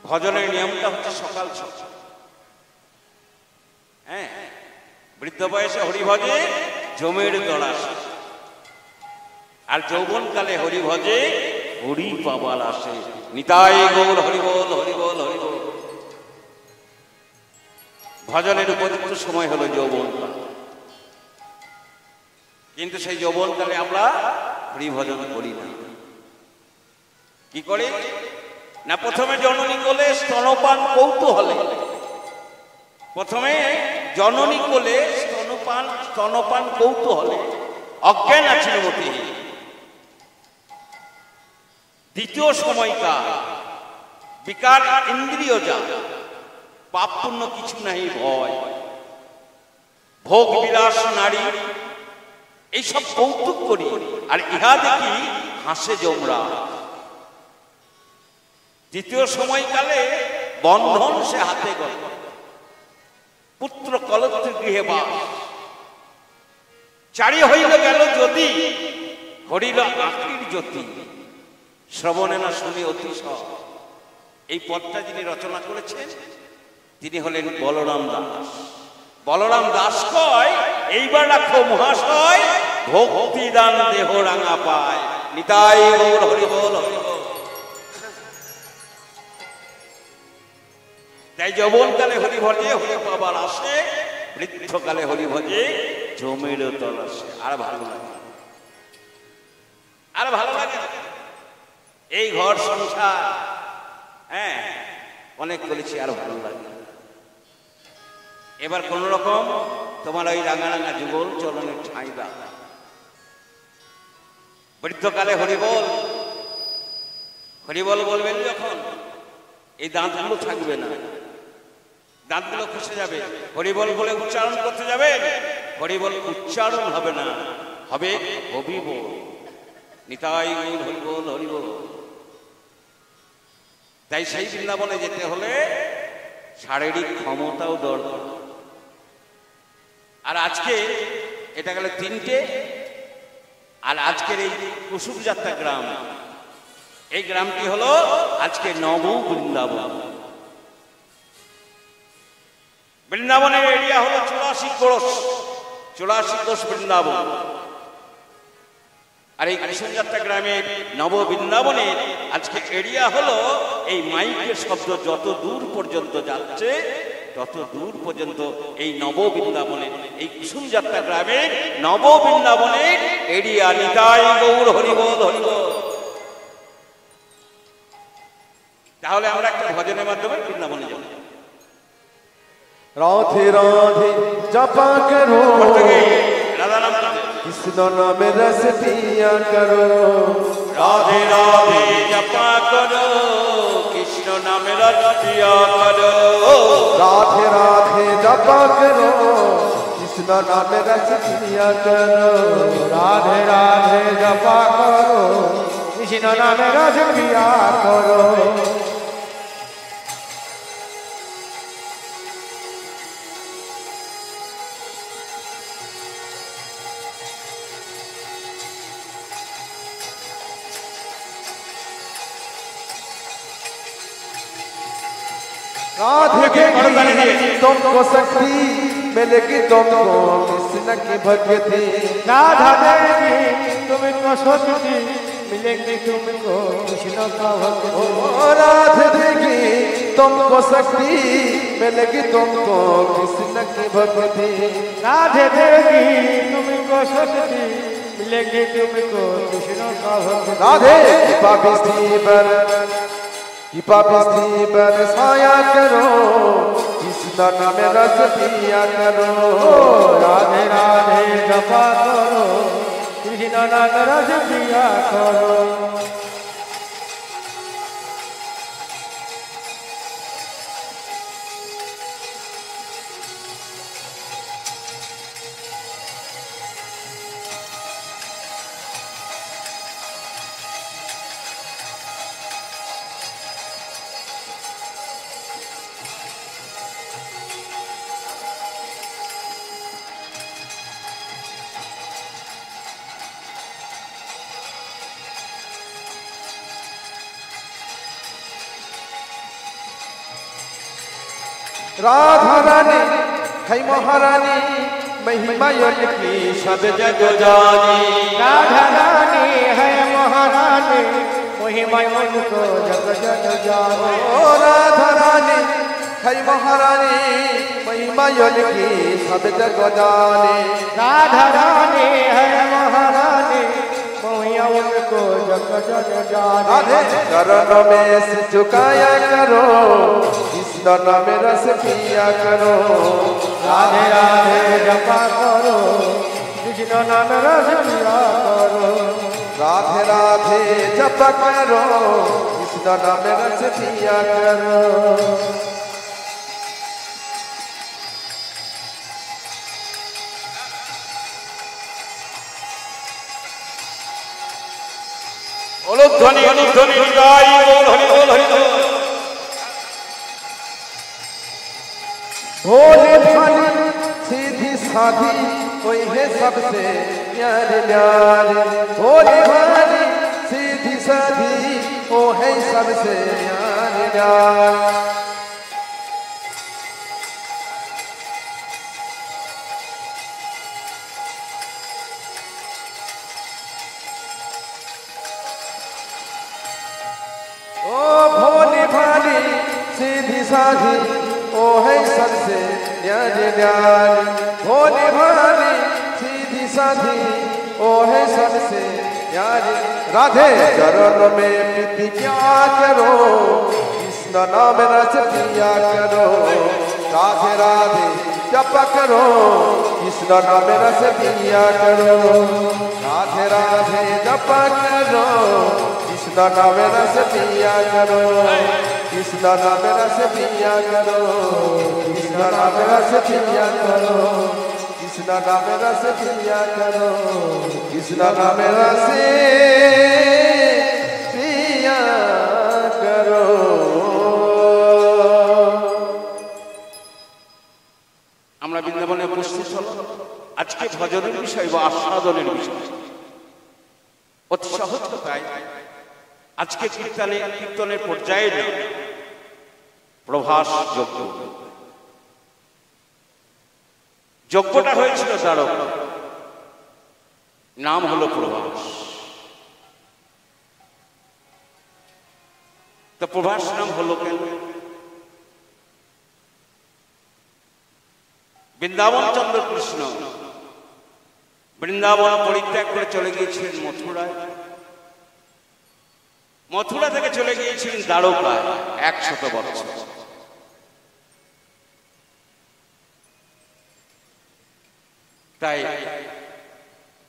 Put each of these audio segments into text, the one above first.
ভজনের নিয়মটা হচ্ছে সকাল সকাল, হ্যাঁ, বৃদ্ধ বয়সে হরিভজে জমের দড়াস, আর যৌবনকালে হরিভজে হরি পাবার আসে। নিতাই গৌর হরিবল হরিবল হরিবল। ভজনের উপযুক্ত সময় হলো যৌবনকাল, কিন্তু সেই যৌবনকালে আমরা হরিভজন করি না। কি করে না, প্রথমে জননী কোলে স্তনপান কৌতূহলে, প্রথমে জননী কোলে স্তনপান কৌতূহলে অজ্ঞান আছিল মতি। দ্বিতীয় সময়কাল বিকার ইন্দ্রিয় যা, পাপ পুণ্য কিছু নাই ভয়, ভোগ বিলাস নারী এইসব কৌতুক করি, আর ইহা দেখি হাসে যমরা। তৃতীয় সময়কালে বন্ধন সে হাতে গল, পুত্র কলত্র গৃহে বাস, চারি হইল গেল যদি হরিল আখির জ্যোতি, শ্রবণে না শুনে অতিশয়। এই পদটা যিনি রচনা করেছেন তিনি হলেন বলরাম দাস। বলরাম দাস কয়, এইবার রাখো মহাশয়, ভক্তি দান দেহ রাঙা পায়। নিতাই গৌর হরিবল হরিবল। তাই যৌবনকালে হরি ভজে হরি পাবার আসে, বৃদ্ধকালে হরি ভজে জমের তল আসে। আর ভালো লাগে, আর ভালো লাগে এই ঘর সংসার, হ্যাঁ অনেক বলেছি, আর ভালো লাগে। এবার কোন রকম তোমার ওই রাঙা রাঙা যুগল চলনের ঠাঁই দাও। বৃদ্ধকালে হরিবল হরিবল বলবেন যখন, এই দাঁতগুলো থাকবে না, দাঁতগুলো খসে যাবে। হরিবল বলে উচ্চারণ করতে যাবেন, হরিবল উচ্চারণ হবে না, হবে হবিবল। নিতাই হরিবল হরিবল। তাই সেই বৃন্দাবনে যেতে হলে শারীরিক ক্ষমতাও দরকার। আর আজকে এটা গেল 3টে, আর আজকের এই কুসুম যাত্রা গ্রাম, এই গ্রামটি হলো আজকে নব বৃন্দাবন। বৃন্দাবনের এরিয়া হলো 84 কোষ বৃন্দাবন। আর এই কুসুম যাত্রা গ্রামের নব বৃন্দাবনের আজকে এরিয়া হলো, এই মাইকের শব্দ যত দূর পর্যন্ত যাচ্ছে তত দূর পর্যন্ত এই নব বৃন্দাবনের, এই কুসুম যাত্রা গ্রামের নব বৃন্দাবনের এরিয়া। নিতাই গৌর হরিবল হরিবল। তাহলে আমরা একটা ভজনের মাধ্যমে বৃন্দাবনে যাব। राधे राधे जपा करो, राधा नाम कृष्ण नाम रस पिया करो। राधे राधे जपा करो, कृष्ण नाम रस पिया करो। राधे राधे जपा करो, कृष्ण नाम रस पिया करो। राधे राधे जपा करो, कृष्ण नाम रस पिया करो। राधे देगी तुमको शक्ति, मिलेगी तुमको कृष्ण की भक्ति। राधा देगी तुमको शक्ति, मिलेगी तुमको कृष्ण का भक्ति। राधे देगी तुमको शक्ति, मिलेगी तुमको कृष्ण की भक्ति। राधे देगी तुमको शक्ति, मिलेगी तुमको कृष्ण का भक्ति। राधे कृपा विष्णु बरसाया करो, कृष्ण नाम रस पिया करो। राधे राधे जपा करो, कृष्ण नाम रस पिया करो। राधा रानी है महारानी महिमा की सब जग जानी राधा रानी है महारानी महिमा उनको जग जग जाने ओ राधा रानी है महारानी महिमा की सब जग जाने राधा रानी है महारानी महिमा उनको जग जग जाने राधे चरण में से झुकाया करो कृष्ण नाम रस पिया करो राधे राधे जपा करो कृष्ण नाम रस पिया करो राधे राधे जप करो कृष्ण नाम रस पिया करो অনুধ্বনি অনুধ্বনি গাই বল হরি বল হরি বল। भोले भाली सीधी साधी कोई है सबसे प्यारे प्यारे भोले भाली सीधी साधी वो है सबसे प्यारे प्यारे ओ भोले भाली सीधी साधी ओ है सबसे न्यारी न्यारी भोले भाली सीधी साधी ओ है सबसे न्यारी राधे चरण में प्रीति क्या करो कृष्ण नाम रस पिया करो राधे राधे जप करो कृष्ण नाम रस पिया करो राधे राधे जप करो कृष्ण नाम रस पिया करो कृष्ण नाम रस पिया करो कृष्ण नाम रस पिया करो कृष्ण नाम रस पिया करो कृष्ण नाम रस पिया करो আমরা বৃন্দাবনে উপস্থিত হল আজকে ভজনের বিষয় বা আস্বাদনের বিষয় অতি সহজ কথায় আজকে কীর্তনের পর্যায়ে না প্রভাস যজ্ঞ যজ্ঞটা হয়েছিল দ্বারক নাম হলো প্রভাস তো প্রভাস নাম হলো কেন বৃন্দাবন চন্দ্র কৃষ্ণ বৃন্দাবন পরিত্যাগ করে চলে গিয়েছিলেন মথুরায় মথুরা থেকে চলে গিয়েছিলেন দ্বারকায় 100 বছর তাই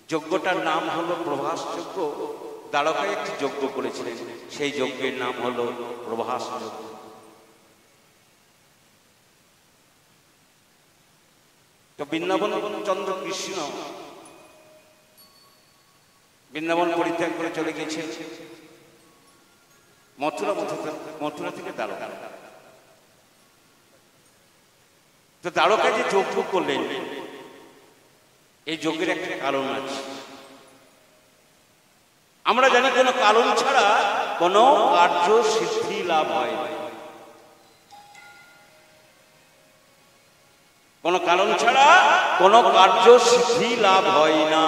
যজ্ঞটার নাম হলো প্রভাস যজ্ঞ দ্বারকায় একটি যজ্ঞ করেছিলেন সেই যজ্ঞের নাম হলো প্রভাস যজ্ঞ তো বৃন্দাবন চন্দ্র কৃষ্ণ বৃন্দাবন পরিত্যাগ করে চলে গিয়েছেন মথুরা থেকে দ্বারকা তো দ্বারকায় যে যজ্ঞ করলেন এই যজ্ঞের একটা কারণ আছে আমরা জানি কোনো কারণ ছাড়া কোনো কার্য সিদ্ধি লাভ হয় না কোনো কারণ ছাড়া কোনো কার্য সিদ্ধি লাভ হয় না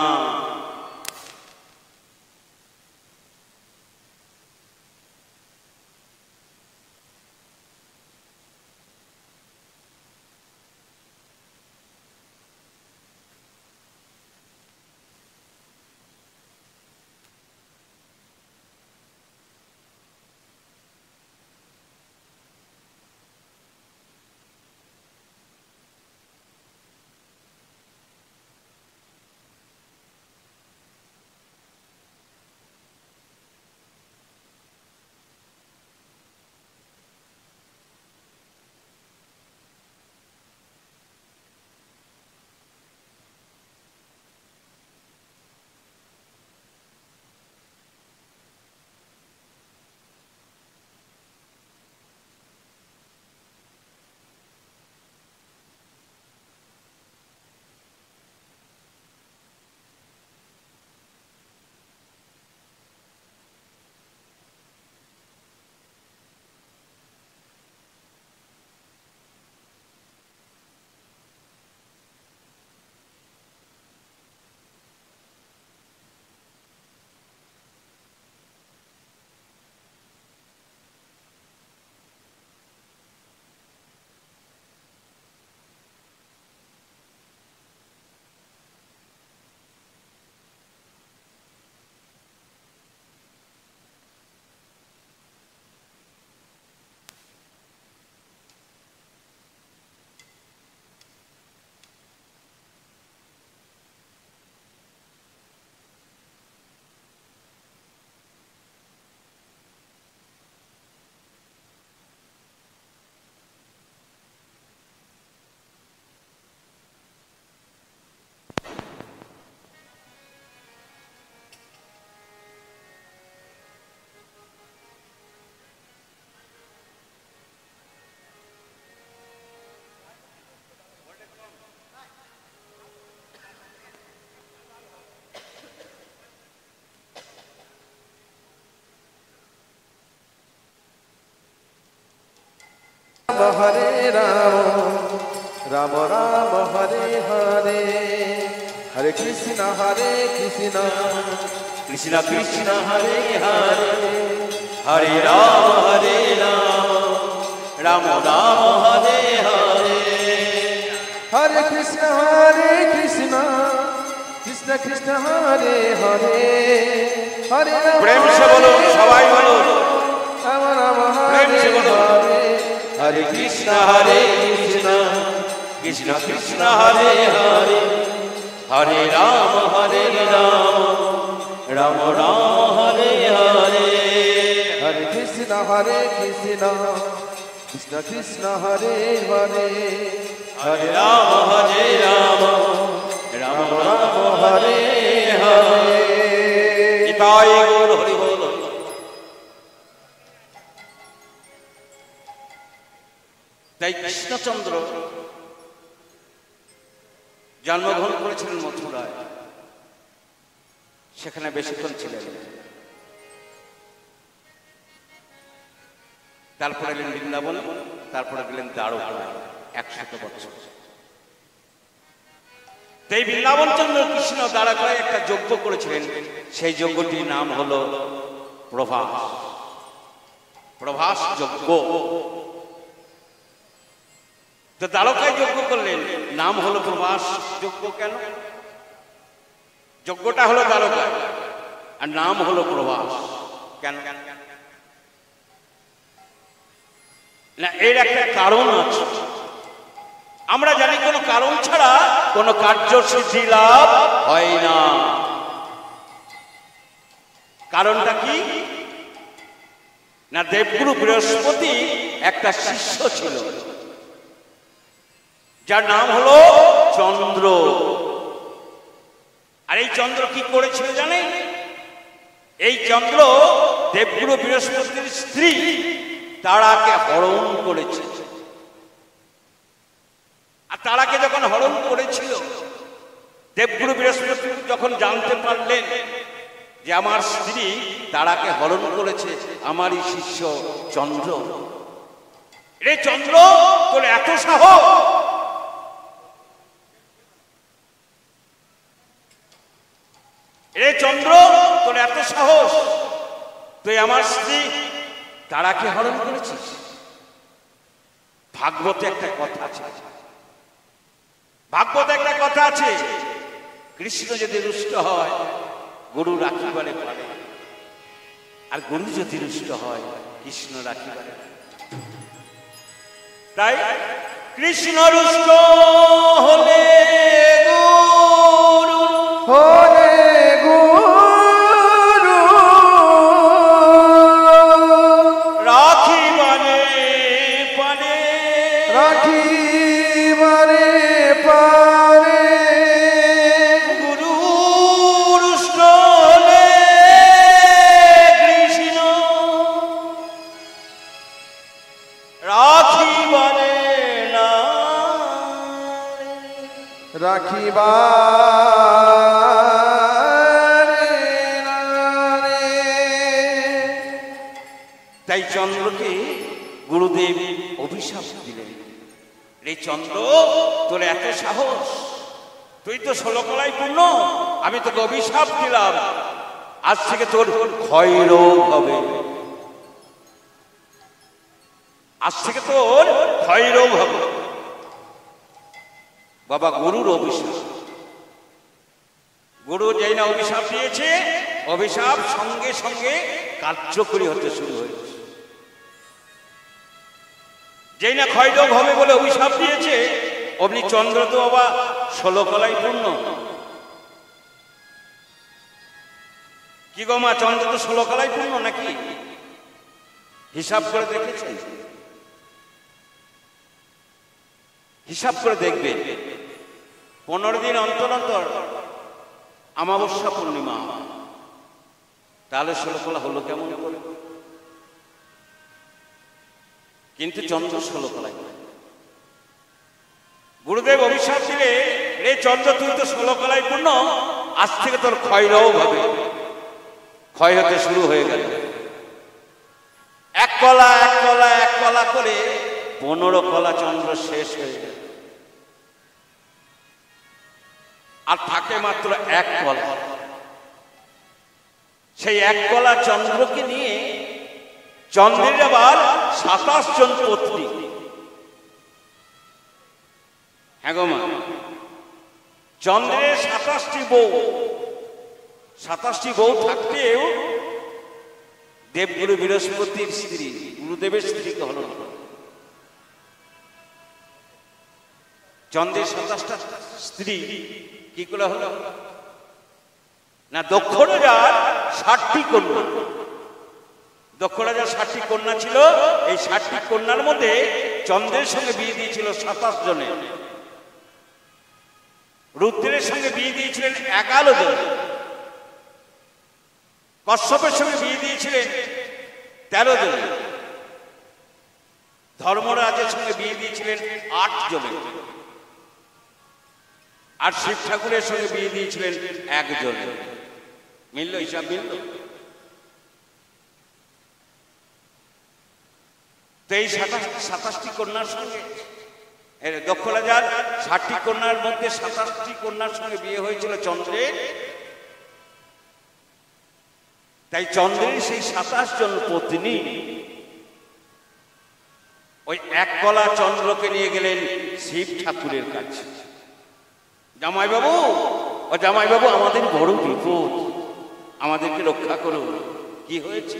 হরে রাম রাম রাম হরে হরে হরে কৃষ্ণ কৃষ্ণ কৃষ্ণ হরে হরে হরে রাম রাম রাম হরে হরে হরে কৃষ্ণ কৃষ্ণ কৃষ্ণ হরে হরে হরে রাম প্রেম সে বলুন, সবাই বলুন, রাম রাম প্রেম হরে সে বলুন। হরে হরে কৃষ্ণ কৃষ্ণ কৃষ্ণ হরে হরে হরে রাম রাম রাম হরে হরে হরে কৃষ্ণ কৃষ্ণ কৃষ্ণ হরে হরে হরে রাম রাম রাম হরে হরে নিতাই গৌর হরি বল। তাই কৃষ্ণচন্দ্র জন্মগ্রহণ করেছিলেন মথুরায়, সেখানে বেশিক্ষণ ছিলেন। তারপরে গেলেন বৃন্দাবন, তারপরে গেলেন দ্বারকায় 100 বছর। এই বৃন্দাবন চন্দ্র কৃষ্ণ দ্বারকায় একটা যজ্ঞ করেছিলেন, সেই যজ্ঞটির নাম হলো প্রভাস যজ্ঞ। তো দ্বারকায় যজ্ঞ করলেন, নাম হলো প্রভাস যজ্ঞ। কেন? যজ্ঞটা হলো দ্বারকায় আর নাম হলো প্রভাস। কেন না, এর একটা কারণ আছে। আমরা জানি কোনো কারণ ছাড়া কোনো কার্যসিদ্ধি লাভ হয় না। কারণটা কি না, দেবগুরু বৃহস্পতি একটা শিষ্য ছিল যার নাম হলো চন্দ্র। আর এই চন্দ্র কি করেছিল জানেন? এই চন্দ্র দেবগুরু বৃহস্পতির স্ত্রী তারাকে হরণ করেছে। আর তারাকে যখন হরণ করেছিল, দেবগুরু বৃহস্পতি যখন জানতে পারলেন যে আমার স্ত্রী তারাকে হরণ করেছে আমারই শিষ্য চন্দ্র, রে চন্দ্র তোর এত সাহস, রে চন্দ্র তোর এত সাহস, তুই আমার স্ত্রী তারাকে হরণ করেছিস। ভাগবতে একটা কথা আছে, ভাগবতে একটা কথা আছে, কৃষ্ণ যদি রুষ্ট হয় গুরু রাখিবারে পারে, আর গুরু যদি রুষ্ট হয় কৃষ্ণ রাখিবারে। তাই কৃষ্ণ রুষ্ট হলে গুরু হরে গুরু রাখিবারে পারে, রাখিবারে পারে গুরু রুষ্ট হলে কৃষ্ণ রাখিবারে না, রাখিবারে নারে। তাই চন্দ্রকে গুরুদেব অভিশাপ দিলেন, রে চন্দ্র তোর এত সাহস, তুই তো 16 কলাই পূর্ণ, আমি তোকে অভিশাপ দিলাম, আজ থেকে তোর ক্ষয়রোগ হবে, আজ থেকে তোর ক্ষয়রোগ হবে। বাবা গুরুর অভিশাপ, গুরু যেই না অভিশাপ দিয়েছে, অভিশাপ সঙ্গে সঙ্গে কার্যকরী হতে শুরু হয়েছে। যেই না ক্ষয়রোগ হবে বলে অভিশাপ দিয়েছে, অমনি চন্দ্র তো বাবা 16 কলাই পূর্ণ। কি গো মা, চন্দ্র তো 16 কলাই পূর্ণ নাকি? হিসাব করে দেখেছেন? হিসাব করে দেখবে, 15 দিন অন্তর অন্তর অমাবস্যা পূর্ণিমা, তাহলে 16 কলা হলো কেমন করে? কিন্তু চন্দ্র 16 কলাই। গুরুদেব অভিশাপ দিলে, রে চন্দ্র তুই তো 16 কলাই পূর্ণ, আজ থেকে তোর ক্ষয়রোগ হবে। ক্ষয় হতে শুরু হয়ে গেল। এক কলা এক কলা এক কলা করে 15 কলা চন্দ্র শেষ হয়ে যায়, আর থাকে মাত্র 1 কলা। সেই 1 কলা চন্দ্রকে নিয়ে চন্দ্রের আবার 27 জন পত্নী। হ্যাঁ গো মা, চন্দ্রের 27টি বউ। 27টি বউ থাকতেও দেবগুরু বৃহস্পতির স্ত্রী, গুরুদেবের স্ত্রীকে হল না। চন্দ্রের 27টা স্ত্রী কি করে হলো না? দক্ষ রাজার 60টি কন্যা। দক্ষ রাজার 60টি কন্যা ছিল। এই 60টি কন্যার মধ্যে চন্দ্রের সঙ্গে বিয়ে দিয়েছিল 27 জনের। রুদ্রের সঙ্গে বিয়ে দিয়েছিলেন 11 জন। কশ্যপের সঙ্গে বিয়ে দিয়েছিলেন 13 জন। ধর্মরাজের সঙ্গে বিয়ে দিয়েছিলেন 8 জনের। আর শিব ঠাকুরের সঙ্গে বিয়ে দিয়েছিলেন 1 জনের। মিলল? হিসাব মিলল? তো এই 27টি কন্যার সঙ্গে দক্ষ রাজার 60টি কন্যার মধ্যে 27টি কন্যার সঙ্গে বিয়ে হয়েছিল চন্দ্রের। তাই চন্দ্রের সেই 27 জন পত্নী ওই 1 কলা চন্দ্রকে নিয়ে গেলেন শিব ঠাকুরের কাছে। জামাইবাবু, ও জামাইবাবু, আমাদের বড় বিপদ, আমাদেরকে রক্ষা করুন। কি হয়েছে?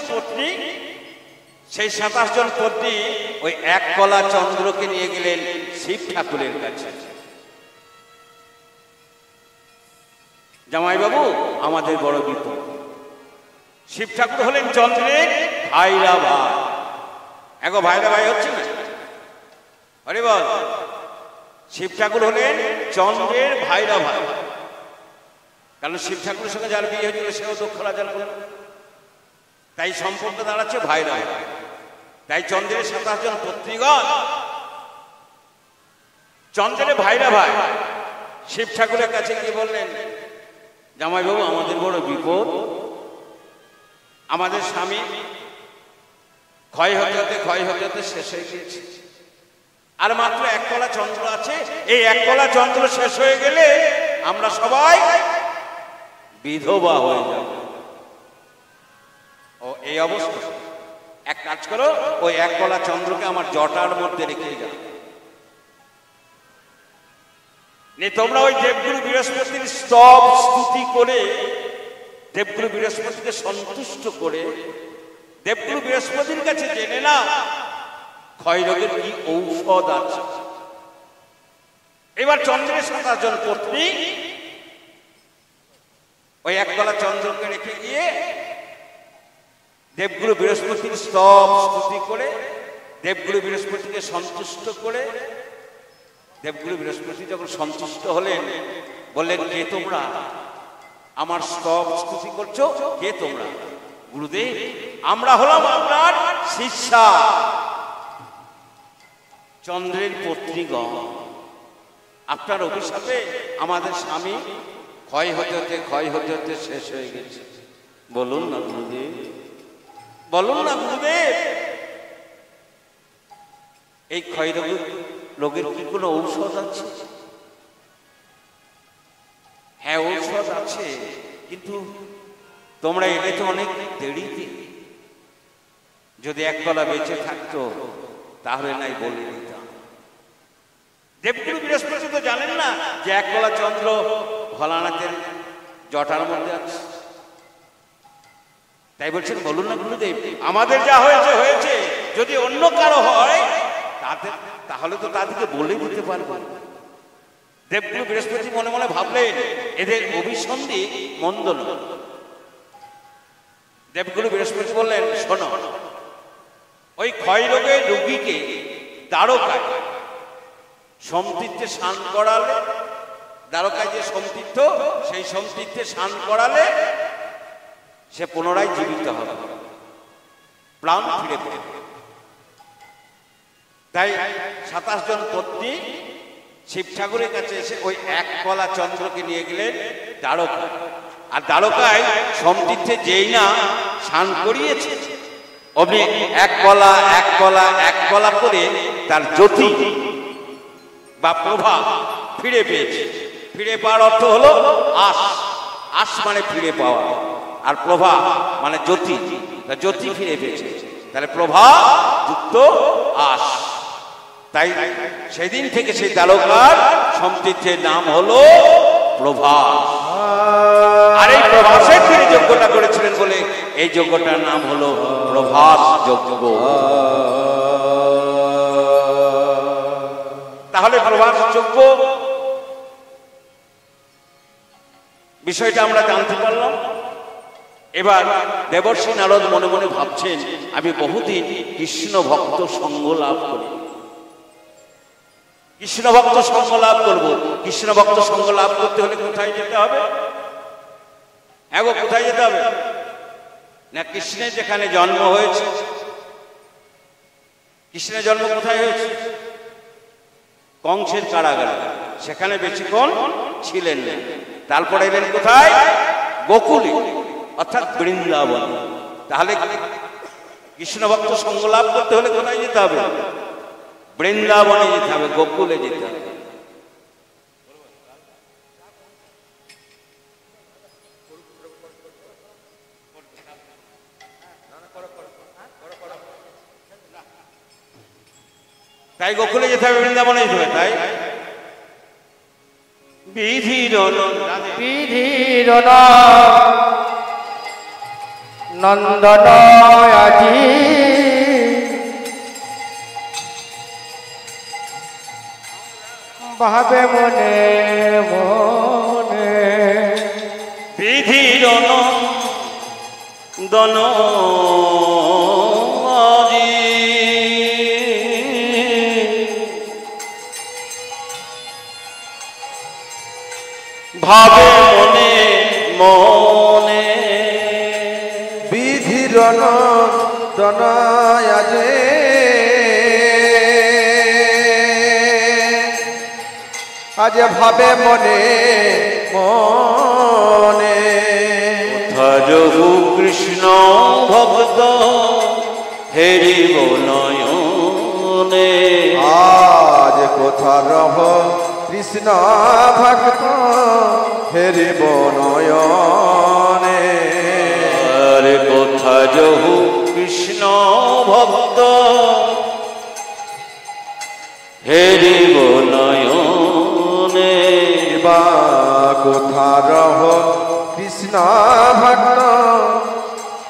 পত্নী, সেই 27 জন পত্নী ওই 1 কলা চন্দ্রকে নিয়ে গেলেন শিব ঠাকুরের কাছে। জামাইবাবু, আমাদের বড় বিপদ। শিব ঠাকুর হলেন চন্দ্রের ভাইরা ভাই। এখন ভাইরা ভাই হচ্ছে না? আরে বল, শিব ঠাকুর হলেন চন্দ্রের ভাইরা ভাই। কারণ শিব ঠাকুরের সঙ্গে যার বিয়ে হয়েছিল সেও দক্ষ রাজার বলে, তাই সম্পর্ক দাঁড়াচ্ছে ভাইরা ভাই। তাই চন্দ্রের 27 জন পত্নীগণ চন্দ্রের ভাইরা ভাই শিব ঠাকুরের কাছে গিয়ে বললেন, জামাইবাবু, আমাদের বড় বিপদ। আমাদের স্বামী ক্ষয় হতে হতে শেষ হয়ে গিয়েছে। আর মাত্র 1 কলা চন্দ্র আছে। এই 1 কলা চন্দ্র শেষ হয়ে গেলে আমরা সবাই বিধবা হয়ে যাব। ও এই অবস্থা, এক কাজ করো, ওই 1 কলা চন্দ্রকে আমার জটার মধ্যে রেখে যাও। তোমরা ওই দেবগুরু বৃহস্পতির স্তব স্তুতি করে, দেবগুরু বৃহস্পতিকে সন্তুষ্ট করে, দেবগুরু বৃহস্পতির কাছে জেনে না ক্ষয় রোগের কি ঔষধ আছে। এবার চন্দ্রের 27 জন পত্নী ওই 1 কলা চন্দ্রকে রেখে গিয়ে দেবগুরু বৃহস্পতির স্তব স্তুতি করে, দেবগুরু বৃহস্পতিকে সন্তুষ্ট করে, দেবগুরু বৃহস্পতি যখন সন্তুষ্ট হলেন, বললেন, কে তোমরা আমার স্তব স্তুতি করছো? কে তোমরা? গুরুদেব, আমরা হলাম আপনার শিষ্যা, চন্দ্রের পত্নীগণ। আপনার অভিশাপে আমাদের স্বামী ক্ষয় হতে হতে শেষ হয়ে গেছে। বলুন না গুরুদেব, বলুন না গুরুদেব, এই ক্ষয় রোগের কি কোনো ঔষধ আছে? হ্যাঁ, ঔষধ আছে, কিন্তু তোমরা এলে তো অনেক দেরিতে। যদি 1 কলা বেঁচে থাকতো তাহলে নাই বলে দিতাম। দেবগুরু বৃহস্পতি তো জানেন না যে 1 কলা চন্দ্র ভোলানাথের জটার মধ্যে আছে। তাই বলছেন, বলুন না গুরুদেব, আমাদের যা হয়েছে হয়েছে, যদি অন্য কারো হয় তাহলে তো তাদেরকে বলে দিতে পারবো। দেবগুরু বৃহস্পতি মনে মনে ভাবলেন, এদের অভিসন্ধি মন্দ নয়। দেবগুরু বৃহস্পতি বললেন, শোনো, ওই ক্ষয় রোগের রোগীকে দ্বারকায় সোমতীর্থে স্নান করালে, দ্বারকায় যে সোমতীর্থ, সেই সোমতীর্থে স্নান করালে সে পুনরায় জীবিত হবে, প্রাণ ফিরে পেয়ে। তাই 27 জন পত্নী শিব ঠাকুরের কাছে এসে ওই এক কলা চন্দ্রকে নিয়ে গেলেন দ্বারকা। আর দ্বারকায় সমতীর্থে যেই না স্নান করিয়েছে অমনি এক কলা করে তার জ্যোতি বা প্রভা ফিরে পেয়েছে। ফিরে পাওয়ার অর্থ হলো আশ মানে ফিরে পাওয়া, আর প্রভা মানে জ্যোতি, জ্যোতি ফিরে পেয়েছে, তাহলে প্রভা যুক্ত আশ। তাই সেদিন থেকে সেই দ্বারকার সমতীর্থের নাম হলো প্রভাস। আর এই প্রভাসের তিনি যজ্ঞটা করেছিলেন বলে এই যজ্ঞটার নাম হলো প্রভাস যজ্ঞ। তাহলে প্রভাস যজ্ঞ বিষয়টা আমরা জানতে পারলাম। এবার দেবর্ষি নারদ মনে মনে ভাবছেন, আমি বহুদিন কৃষ্ণ ভক্ত সঙ্গ লাভ করি, কৃষ্ণ ভক্ত সঙ্গ লাভ করবো। কৃষ্ণ ভক্ত সঙ্গ লাভ করতে হলে কোথায় যেতে হবে? হ্যাঁ গো, কোথায় যেতে হবে? না কৃষ্ণের যেখানে জন্ম হয়েছে। কৃষ্ণের জন্ম কোথায় হয়েছে? কংসের কারাগারে। সেখানে বেশিক্ষণ ছিলেন না। তারপরে এলেন কোথায়? গোকুলে, অর্থাৎ বৃন্দাবন। তাহলে কৃষ্ণ ভক্ত সঙ্গ লাভ করতে হলে কোথায় যেতে হবে? বৃন্দাবনে যেতে হবে, গোকুলে যেতে হবে। তাই গোকুলে যেতে হবে, বৃন্দাবনে যেতে হবে। তাই বিধির নন্দন আজি ভাবে মনে মনে, বিধির নন্দন ভাবে মনে মনে, বিধির নন্দন আজি আজ ভাবে মনে মনে। হরহু কৃষ্ণ ভক্ত হেরিব নয়নে, আজ কোথা রহ কৃষ্ণ ভক্ত হেরিব নয়নে। আর কোথা যহু কৃষ্ণ ভক্ত হেরিব নয়নে, বা কোথা রহ কৃষ্ণ ভক্ত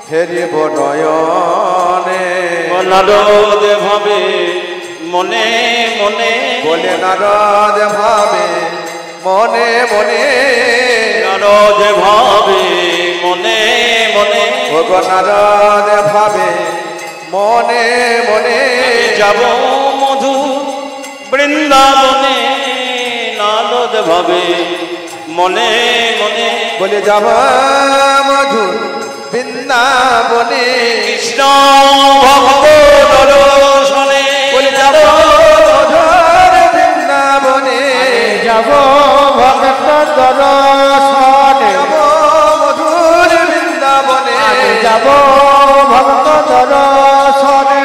হেরিব নয়নে। নারদ ভাবে মনে মনে, বলে নারদ ভাবে মনে মনে, নারদ ভাবে মনে মনে, ভগ নারদ ভাবে মনে মনে। যাব মধু বৃন্দাবনে, নারদ ভাবে মনে মনে, বলে যাব মধু বৃন্দাবনে। কৃষ্ণ ভক্ত দর্শনে, বলে যাব মধুর বৃন্দাবনে। যাব ভক্ত দর্শনে, যাব মধুর বৃন্দাবনে। যাব ভক্ত দর্শনে,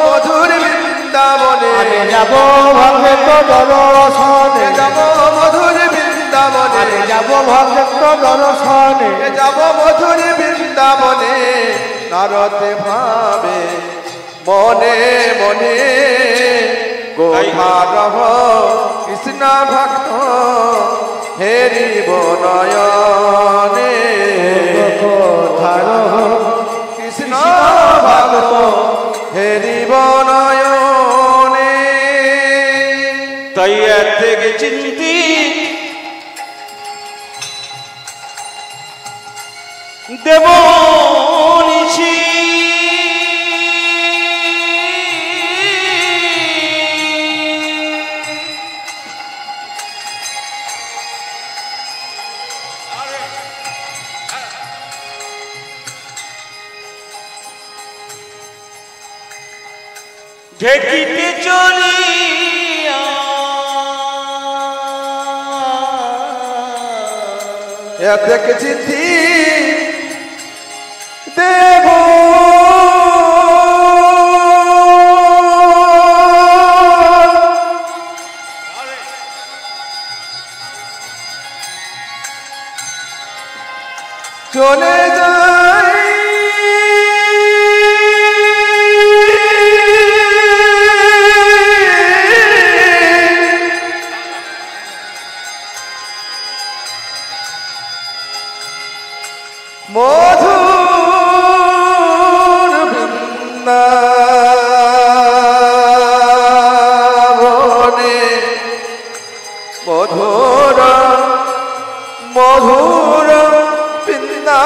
মধুর বৃন্দাবনে। যাব ভক্ত দর্শনে, যাব মধুর বৃন্দাবনে। যাব ভক্ত দর্শনে, যাব মধুর বৃন্দাবনে। নারদ ভাবে মনে মনে, কোথা রহ কৃষ্ণ ভক্ত হেরিব নয়নে। কোথা রহ কৃষ্ণ ভক্ত হেরিব নয়নে। তাই থেকে চিন্তি দেব নিশি, ঢেকিতে চলিয়া এতেক চিঠি দেব চলে যাই মধুর বৃন্দাবনে মধুর মধুর বৃন্দাবনে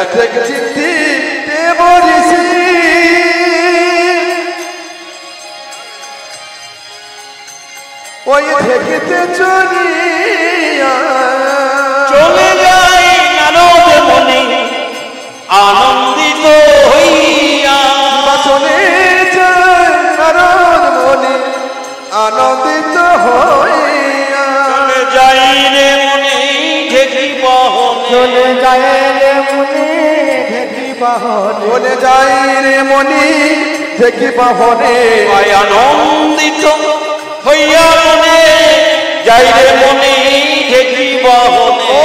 এক চিঠি দেব ঋষি ওই থেকেতে চলিয়া চলে যাই নারদ মনে আনন্দিত হইয়া চলে যায় নারদ মনে আনন্দিত হইয়া চলে যাই রে মনে ঢেকি বহনে চলে যায় রে মুনি ঢেকি বাহনে চলে যাই রে মনি ঢেকি বাহনে আনন্দিত হইয়া মনে যাই রে মনে ঢেকি বহনে ও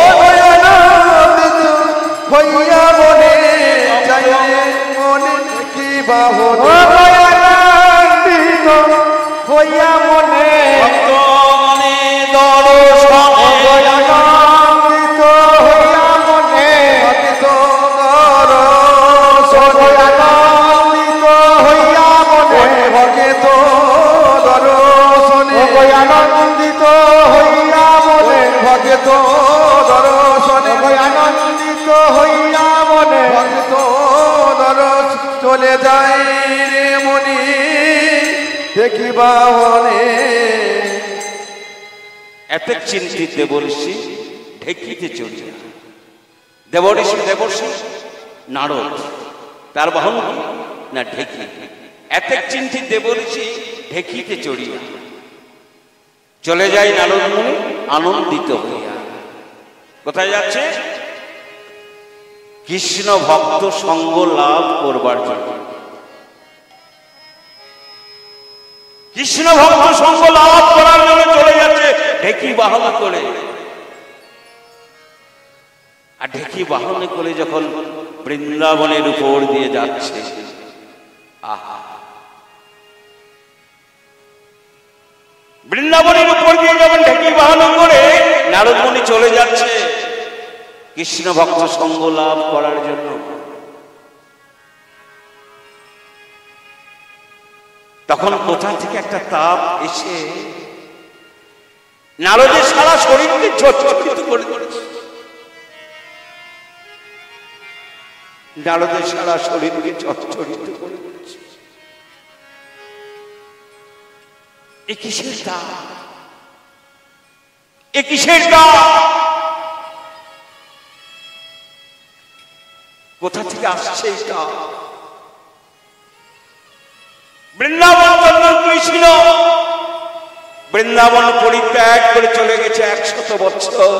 আনন্দিত হইয়া মনে যাই রে মনি ঢেকি বাহনে আনন্দিত হইয়া মনে ভক্ত মনে দর্শনে আনন্দিত হইয়া মনে অতীত দর্শনে আনন্দিত হইয়া মনে ভগেত দর্শনে আনন্দিত হইয়া মনে ভগেত দর্শনে আনন্দিত হইয়া মনে ভগত দর্শ চলে যায় রে মনি দেখিবা মনে এত চিন্তিত দেবর্ষি ঢেকিতে চলিয়া দেবর্ষি নারদ তার বাহন কি? না ঢেকি। এত চিন্তিত দেবর্ষি ঢেকিতে চড়িয়া চলে যায় নারদ মুনি আনন্দিত হইয়া। কোথায় যাচ্ছে? কৃষ্ণ ভক্ত সঙ্গ লাভ করবার জন্য। কৃষ্ণ ভক্ত সঙ্গ লাভ করার জন্য চলে যাচ্ছে ঢেকি বাহন করে। আর ঢেকি বাহনে করে যখন বৃন্দাবনের উপর দিয়ে যাচ্ছে, আহা, বৃন্দাবনের উপর দিয়ে যখন ঢেকি বাহন করে নারদ মুনি চলে যাচ্ছে কৃষ্ণ ভক্ত সঙ্গ লাভ করার জন্য। তখন কোথা থেকে একটা তাপ এসে নারদের সারা শরীরকে ঝরঝরিত করে দিচ্ছে। নারদের সারা শরীরকে ঝরঝরিত করে দিচ্ছে। এ কিসের তাপ? এ কিসের তাপ? কোথা থেকে আসছে এই তাপ? বৃন্দাবন কৃষ্ণ বৃন্দাবন পরিত্যাগ করে চলে গেছে 100 বছর।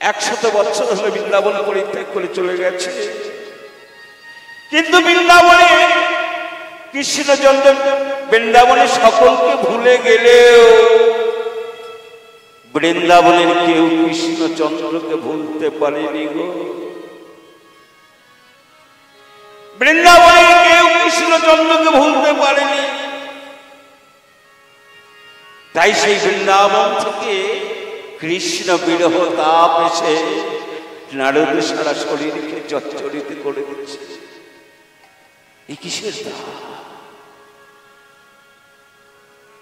100 বছর হলে বৃন্দাবন পরিত্যাগ করে চলে গেছে। কিন্তু বৃন্দাবনে কৃষ্ণচন্দ্র বৃন্দাবনে সকলকে ভুলে গেলেও বৃন্দাবনের কেউ কৃষ্ণচন্দ্রকে ভুলতে পারেনি গো। বৃন্দাবনের কেউ কৃষ্ণচন্দ্রকে ভুলতে পারেনি। তাই সেই বৃন্দাবন থেকে কৃষ্ণ বিরহ তাপ এসে নারদ সারা শরীরকে জর্জরিত করে দিচ্ছে। এই কিসের তাপ?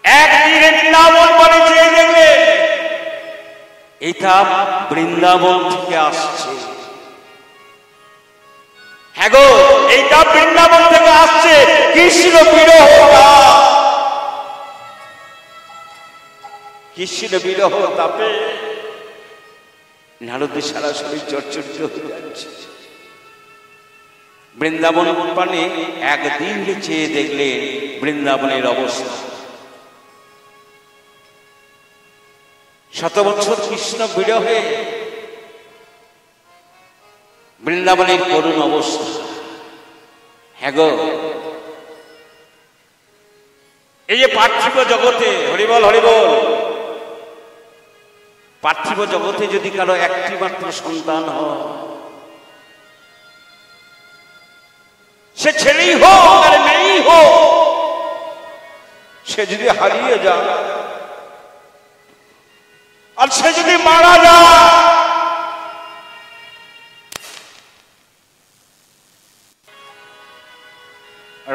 একদিকে বৃন্দাবন বলে চেয়ে দেখবে এই তাপ বৃন্দাবন থেকে আসছে। হ্যাঁ গো, এই তাপ বৃন্দাবন থেকে আসছে। কৃষ্ণ বিরহ তাপ। কৃষ্ণ বিরহ তাপে নারদের সারা শরীর চর্চরিত হয়ে যাচ্ছে। বৃন্দাবন পানে একদিন চেয়ে দেখলেন বৃন্দাবনের অবস্থা। 100 বছর কৃষ্ণ বিরহে বৃন্দাবনের করুণ অবস্থা। হ্যাঁ গো, এই যে পার্থিব জগতে, হরিবল হরিবল, পার্থিব জগতে যদি কারো একটি মাত্র সন্তান হয়, সে ছেলেই হোক আর মেয়েই হোক, সে যদি হারিয়ে যায় আর সে যদি মারা যায়,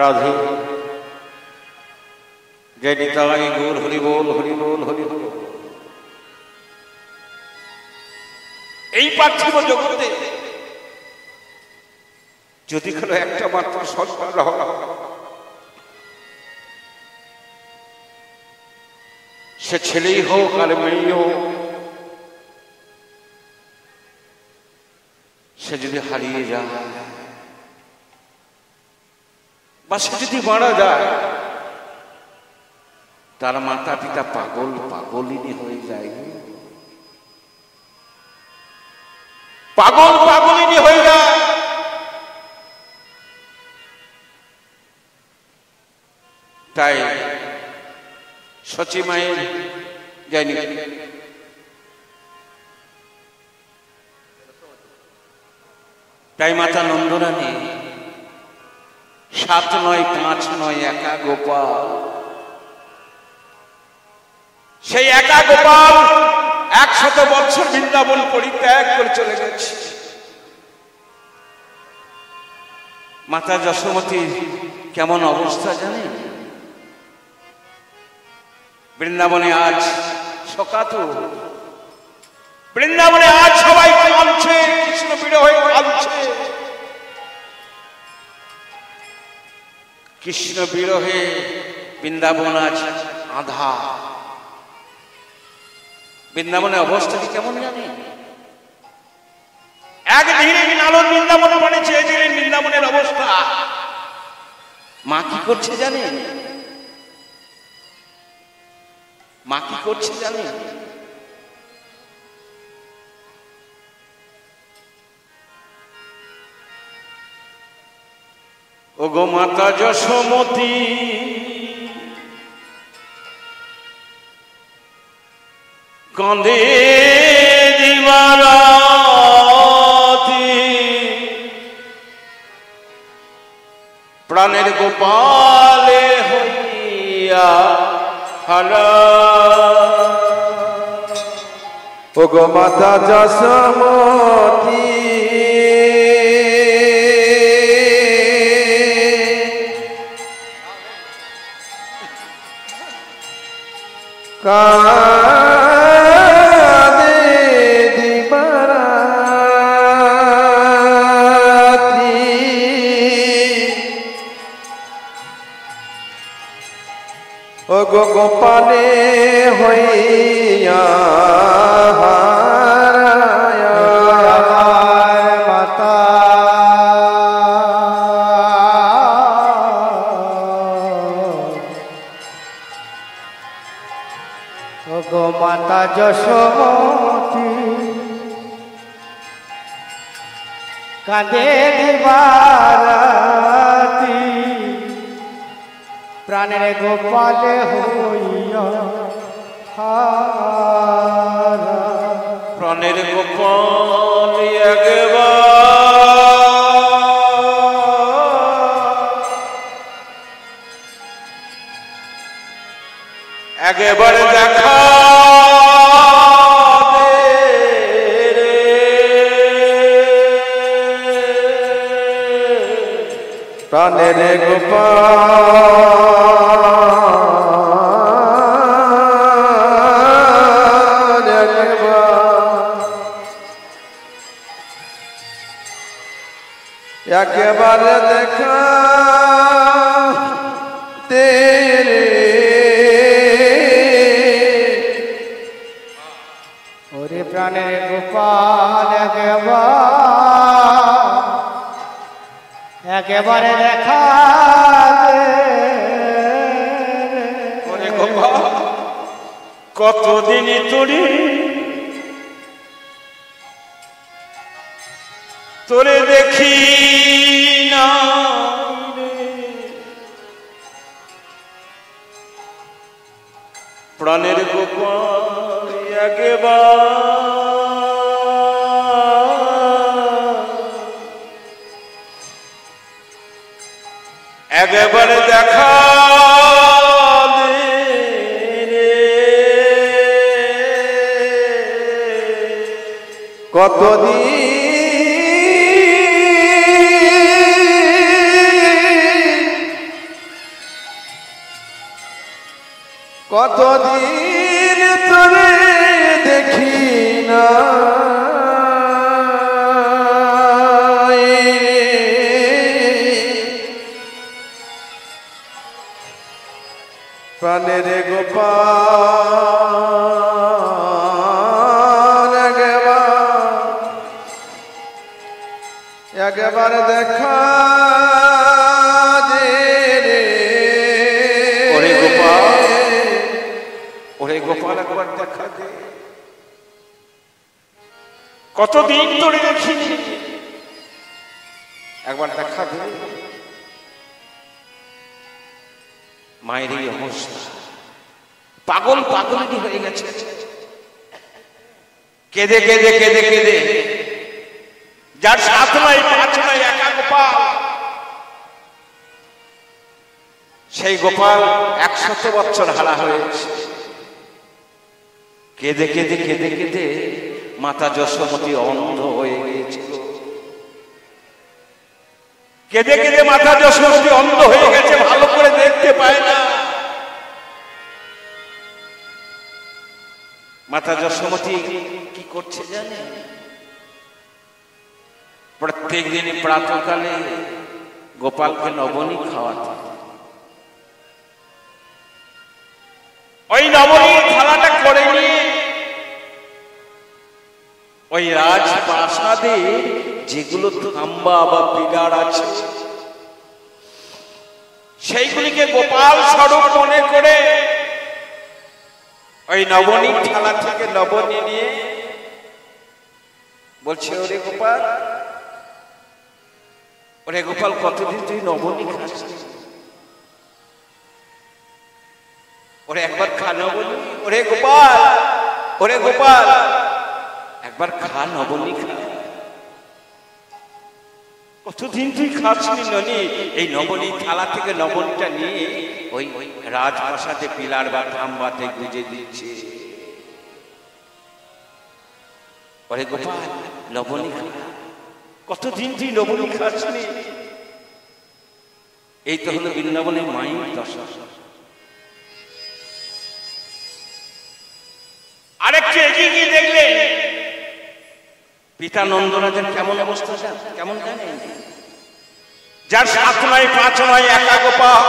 রাধে জয় নিতাই গৌর হরিবল হরিবল হরিবল। এই পার্থিব জগতে যদি কোনো একটা মাত্র সন্তান হয়, সে ছেলেই হোক আর মেয়েই হোক, সে যদি হারিয়ে যায় বা সে যদি মারা যায়, তার মাতা পিতা পাগল পাগলিনী হয়ে যায়, পাগল পাগলিনী হয়ে যায়। তাই সচি মায়ের জানি তাই মাতা নন্দরানী 7 নয় 5 নয় একা গোপাল, সেই একা গোপাল 100 বছর বৃন্দাবন পরিত্যাগ করে চলে গেছে। মাতা যশোমতীর কেমন অবস্থা জানেন? বৃন্দাবনে আজ শোকাতুর, বৃন্দাবনে আজ সবাই কাঁদছে, কৃষ্ণ বিরহে কাঁদছে। কৃষ্ণ বিরহে বৃন্দাবন আজ আধা। বৃন্দাবনের অবস্থাটি কেমন জানেন? একদিনে নারদ বৃন্দাবন মানে চেয়েছিলেন বৃন্দাবনের অবস্থা। মা কি করছে জানেন? মা কি করছে জানেন? ও গো মাতা যশোমতী, কাঁদে দিবারাতি, প্রাণের গোপালে হইয়া হারা। ও গো মাতা যশোমতী, কাঁদে দিবারাতি, ও গো গোপালে হইয়া মাতা গো মাতা যশোমতী, কাঁদে দিবারাতি, প্রাণের গোপালে হইয়া হারা। প্রাণের গোপাল একবার দেখা প্রাণের গোপাল একবার দেখা তেরে ওরে প্রাণের গোপাল একেবারে দেখা ওরে গোপাল কতদিনই তোরে দেখি না প্রাণের গোপাল একেবারে দেখা কতদিন তোরে দেখি না প্রাণের গোপাল একবার দেখা দে রে ওরে গোপাল ওরে গোপাল একবার দেখা দে কতদিন তোরে দেখি একবার দেখা দে মায়ের এই অবস্থা পাগল পাগলই হয়ে গেছে কেঁদে কেঁদে কেঁদে কেঁদে যার সাথ নাই পাঁচ নাই একা গোপাল সেই গোপাল 100 বছর হারা হয়েছে কেঁদে কেঁদে কেঁদে কেঁদে মাতা যশোমতী অন্ধ হয়ে গিয়েছিল কেঁদে কেঁদে মাতা যশোমতী অন্ধ হয়ে গেছে ভালো করে দেখতে পায় না মাতা যশোমতী কি করছে জানে প্রত্যেক দিন প্রাতঃকালে গোপালকে নবনী খাওয়াতে ওই নবনীর থালাটা করে নিয়ে ওই রাজপ্রাসাদে যেগুলো খাম্বা বা পিলার আছে সেইগুলিকে গোপাল স্বরূপ মনে করে ওই নবনীর থালা থেকে নবনী নিয়ে বলছে ওরে গোপাল কতদিন তুই নবনী খাস ওরে একবার খা নবনী ওরে গোপাল একবার খা নবনী খা কতদিন তুই খাসনি ননি এই নবনী থালা থেকে নবনীটা নিয়ে ওই রাজপ্রাসাদে পিলার বা খাম্বাতে গুজে দিচ্ছে ওরে গোপাল নবনী খা কতদিন তুই নবনী খাসনি এই তো হলো বৃন্দাবনের মায়ের দশা আরেকটু এগিয়ে গিয়ে দেখলে পিতা নন্দরাজের কেমন অবস্থা কেমন জানেন যার সাত নয় পাঁচ নয় একা গোপাল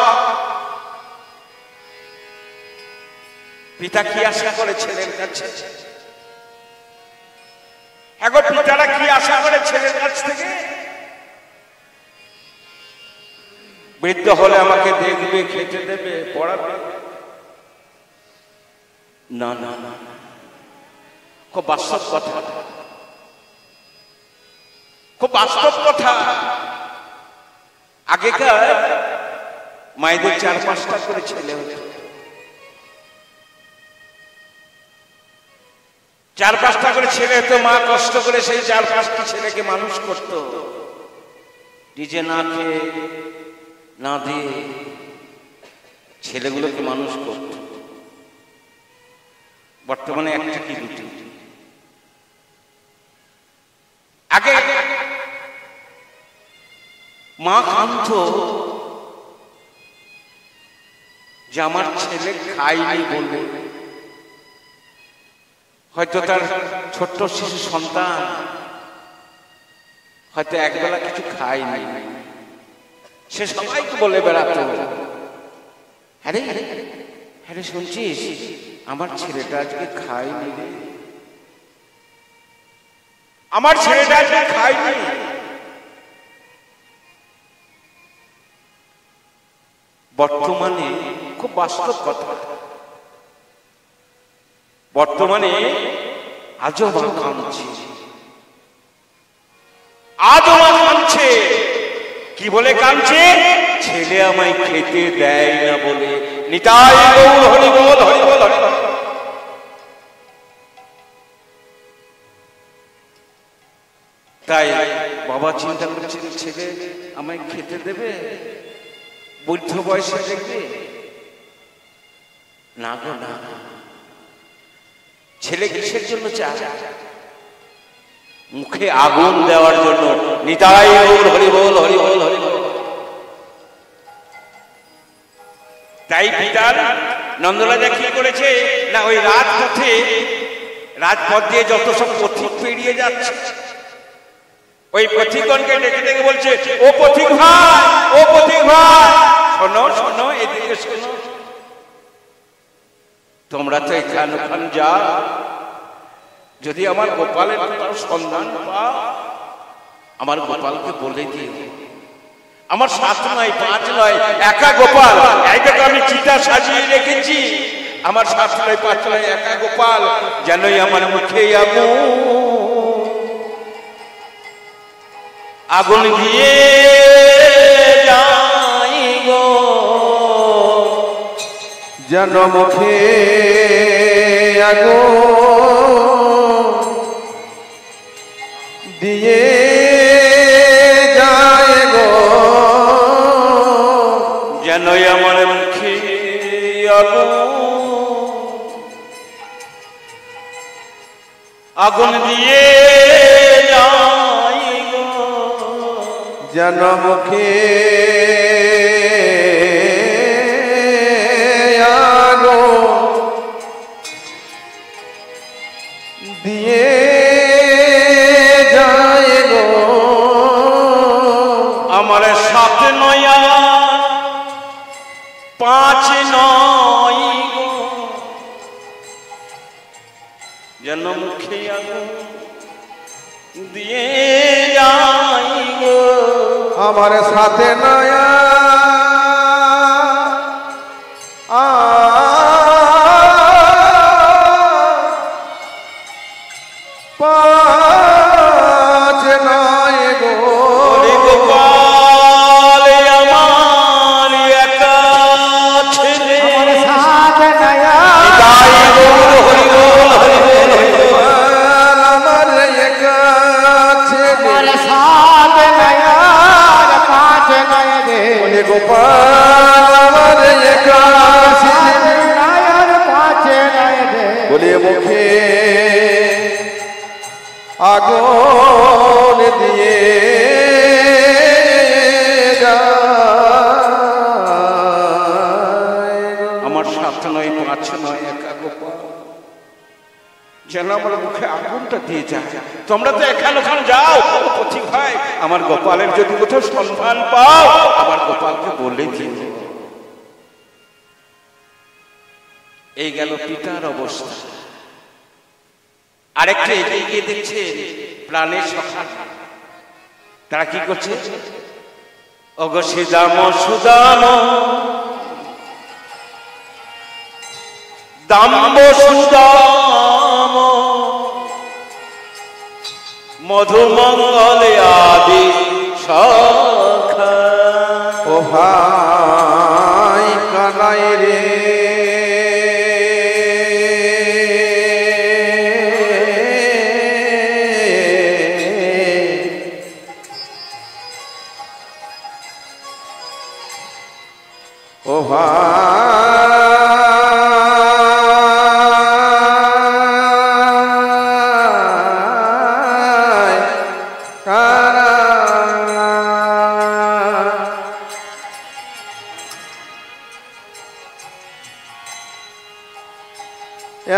পিতা কি আশা করে ছেলের কাছে এখন পিতারা কি আশা করে ছেলের কাছ থেকে বৃদ্ধ হলে আমাকে দেখবে খেতে দেবে পড়াবে না না না খুব বাস্তব কথা খুব বাস্তব কথা আগেকার মায়েদের 4-5টা করে ছেলে হতো 4-5টা করে ছেলে হতো মা কষ্ট করে সেই 4-5টি ছেলেকে মানুষ করত নিজে না খেয়ে না দিয়ে ছেলেগুলোকে মানুষ করত বর্তমানে একটা কি দুটি আগে মা কান্ত যে আমার ছেলে খায়নি বলবে হয়তো তার ছোট্ট শিশু সন্তান হয়তো একবেলা কিছু খায়নি সে সবাইকে বলে বেড়াতো হ্যাঁ রে শুনছিস আমার ছেলেটা আজকে খায়নি রে আমার ছেলেটা আজকে খায়নি। বর্তমানে খুব বাস্তব কথা, বর্তমানে আজও মা কাঁদছে, আজও মা কাঁদছে। কি বলে কাঁদছে? ছেলে আমায় খেতে দেয় না বলে। নিতাই গৌর হরি বল, হরি বল, হরি বল। তাই বাবা চিন্তা করছেন, ছেলে আমায় খেতে দেবে বৃদ্ধ বয়সে দেখবে না গো না। ছেলে কিসের জন্য চায়? মুখে আগুন দেওয়ার জন্য। নিতাই গৌর হরি বল, হরি বল, হরি বল। তাই পিতার নন্দরাজা কি করেছে না, ওই রাজপথ দিয়ে যত সব পথিক পেরিয়ে যাচ্ছে, ওই পথিকগণকে ডেকে ডেকে বলছে, ও পথিক ভাই, ও পথিক ভাই, শোনো শোনো, এদিকে শোনো। তোমরা তো এখান ওখান যা, যদি আমার গোপালের কোথাও সন্ধান পাও, আমার গোপালকে বলে দিও। আমার 7 নয় 5 নয়, একা গোপাল। এইটাকে আমি চিতা সাজিয়ে রেখেছি। আমার 7 নয় 5 নয়, একা গোপাল। জানোই আমার মুখে আগুন দিয়ে যাই গো, যেন মুখে আগুন দিয়ে যায় গো, জানোই আমার মুখে আগুন দিয়ে যাই গো, যেন মুখে দিয়ে যায় গো। আমার 7 নয় 5 নয় গো, যেন মুখে আগুন দিয়ে যাই গো। আমার সাথে নয়া পাঁচ নয় গো, গোপাল আমার একা ছেলে, साथ नया নিতাই গৌর হরি বল, হরি বল, হরি বল। আমার একা ছেলে, साथ नया 5 नए दे বলে গোপাল আমার একা ছেলে, 5 नए दे বলে মুখে আগুন দিয়ে আমার 7 নয় 5 নয়, একা গোপাল, যেন আমার মুখে আগুনটা দিয়ে যায়। তোমরা তো এখান ওখান যাও, পথিক ভাই, আমার গোপালের যদি কোথাও সন্ধান পাও, আমার গোপালকে বলে দিও। এই গেল পিতার অবস্থা। আরেকটা এগিয়ে গিয়ে দেখছে প্রাণের সখা, তারা কি করছে? অগ সুদাম সুদাম দাম্ব সুদাম মধুমঙ্গলে আদি সখা। ও ভাই কানাই রে, ও ভাই কানা,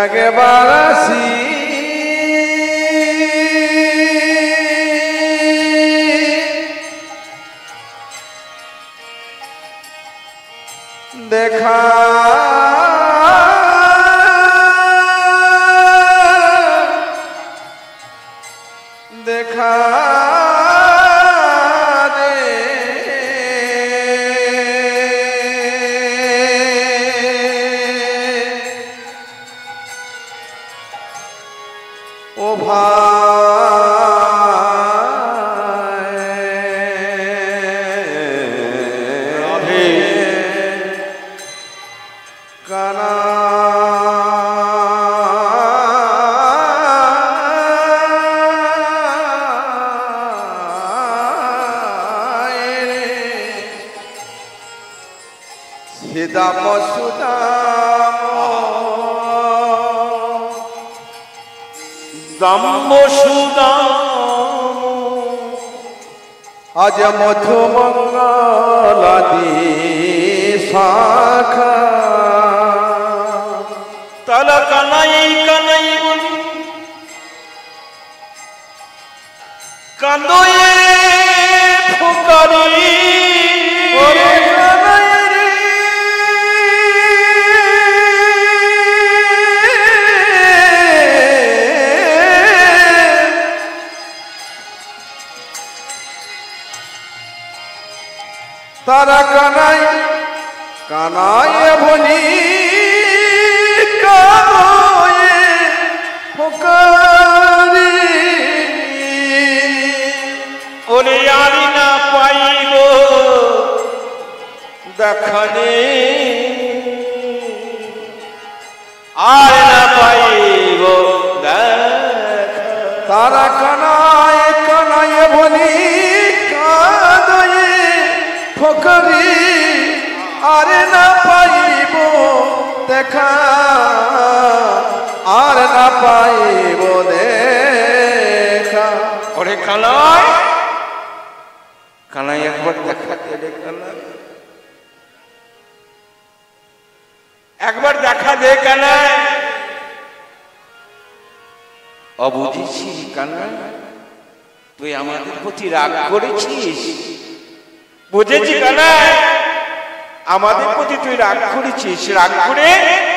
একবার আসি দেখা দেখা দে ও ভাই কানা দাম সুদাম দাম্ব সুদাম আজ মধু মঙ্গলাদি শাখা তালা কানাই কানাই বলি কান্দয়ে ফুকারি ওরে কানাই রে তারা কানাই কানাই বলি কান্দয়ে ফুকারি ওরে আরি না পাইব দেখানে আর না পাইব তারা কানায় কানায় বলি কাঁদয়ে ফকরি আর না পাইব দেখা আর না পাইব দেখা ওরে কানাই কানাই একবার দেখাতে রে কানাই একবার দেখা দে কানাই অবুঝেছি কানাই তুই আমাদের প্রতি রাগ করেছিস বুঝেছি কানাই আমাদের প্রতি তুই রাগ করেছিস রাগ করে